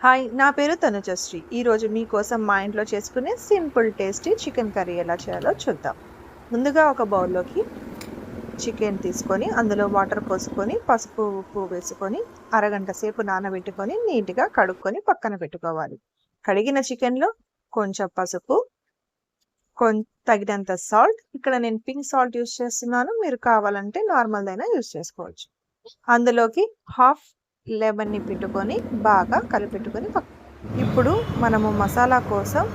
Hi, నా పేరు తనుజశ్రీ. ఈరోజు మీకోసం మా ఇంట్లో చేసుకునే సింపుల్ టేస్టీ చికెన్ కర్రీ ఎలా చేయాలో చూద్దాం. ముందుగా ఒక బౌల్లోకి చికెన్ తీసుకొని అందులో వాటర్ పోసుకొని పసుపు ఉప్పు వేసుకొని అరగంట సేపు నానబెట్టుకొని నీట్గా కడుక్కొని పక్కన పెట్టుకోవాలి. కడిగిన చికెన్లో కొంచెం పసుపు, తగినంత సాల్ట్, ఇక్కడ నేను పింక్ సాల్ట్ యూస్ చేస్తున్నాను, మీరు కావాలంటే నార్మల్ అయినా యూస్ చేసుకోవచ్చు. అందులోకి హాఫ్ లెమన్ని పెట్టుకొని బాగా కలిపెట్టుకొని ఇప్పుడు మనము మసాలా కోసం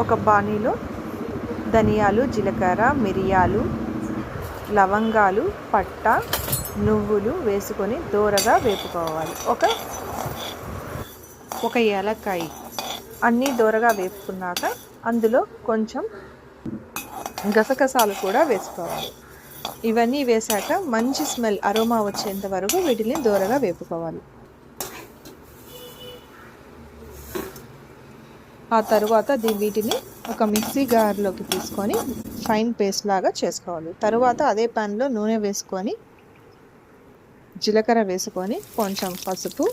ఒక బాణీలో ధనియాలు, జీలకర్ర, మిరియాలు, లవంగాలు, పట్ట, నువ్వులు వేసుకొని దోరగా వేపుకోవాలి. ఒక ఏలక్కాయ అన్నీ దోరగా వేపుకున్నాక అందులో కొంచెం గసగసాలు కూడా వేసుకోవాలి. ఇవన్నీ వేశాక మంచి స్మెల్ అరోమా వచ్చేంత వరకు వీటిని దోరగా వేపుకోవాలి. ఆ తరువాత వీటిని ఒక మిక్సీ జార్లోకి తీసుకొని ఫైన్ పేస్ట్ లాగా చేసుకోవాలి. తరువాత అదే ప్యాన్లో నూనె వేసుకొని జీలకర్ర వేసుకొని కొంచెం పసుపు,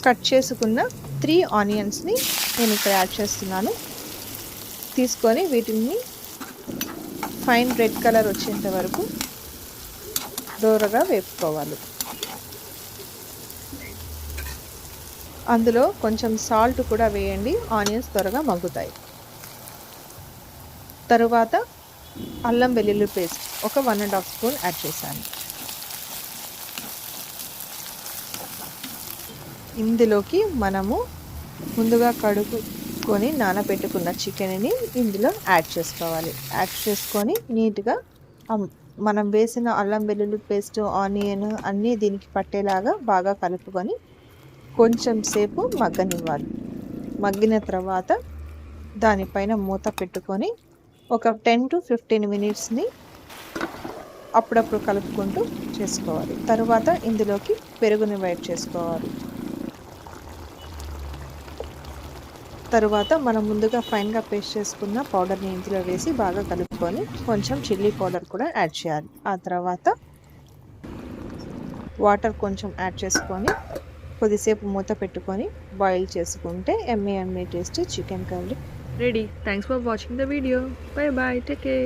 కట్ చేసుకున్న 3 ఆనియన్స్ని నేను ఇక్కడ యాడ్ చేస్తున్నాను. తీసుకొని వీటిని ఫైన్ రెడ్ కలర్ వచ్చేంత వరకు దోరగా వేపుకోవాలి. అందులో కొంచెం సాల్ట్ కూడా వేయండి, ఆనియన్స్ త్వరగా మగ్గుతాయి. తరువాత అల్లం వెల్లుల్లి పేస్ట్ ఒక 1.5 స్పూన్ యాడ్ చేశాను. ఇందులోకి మనము ముందుగా కడుక్కొని నానబెట్టుకున్న చికెన్ని ఇందులో యాడ్ చేసుకోవాలి. యాడ్ చేసుకొని నీట్గా మనం వేసిన అల్లం వెల్లుల్లి పేస్ట్, ఆనియన్ అన్నీ దీనికి పట్టేలాగా బాగా కలుపుకొని కొంచెం సేపు మగ్గనివ్వాలి. మగ్గిన తర్వాత దానిపైన మూత పెట్టుకొని ఒక 10 to 15 మినిట్స్ని అప్పుడప్పుడు కలుపుకుంటూ చేసుకోవాలి. తరువాత ఇందులోకి పెరుగుని యాడ్ చేసుకోవాలి. తరువాత మనం ముందుగా ఫైన్గా పేస్ట్ చేసుకున్న పౌడర్ని ఇందులో వేసి బాగా కలుపుకొని కొంచెం చిల్లీ పౌడర్ కూడా యాడ్ చేయాలి. ఆ తర్వాత వాటర్ కొంచెం యాడ్ చేసుకొని కొద్దిసేపు మూత పెట్టుకొని బాయిల్ చేసుకుంటే ఎమ్మీ tasty chicken curry ready. Thanks for watching the video. Bye bye, take care.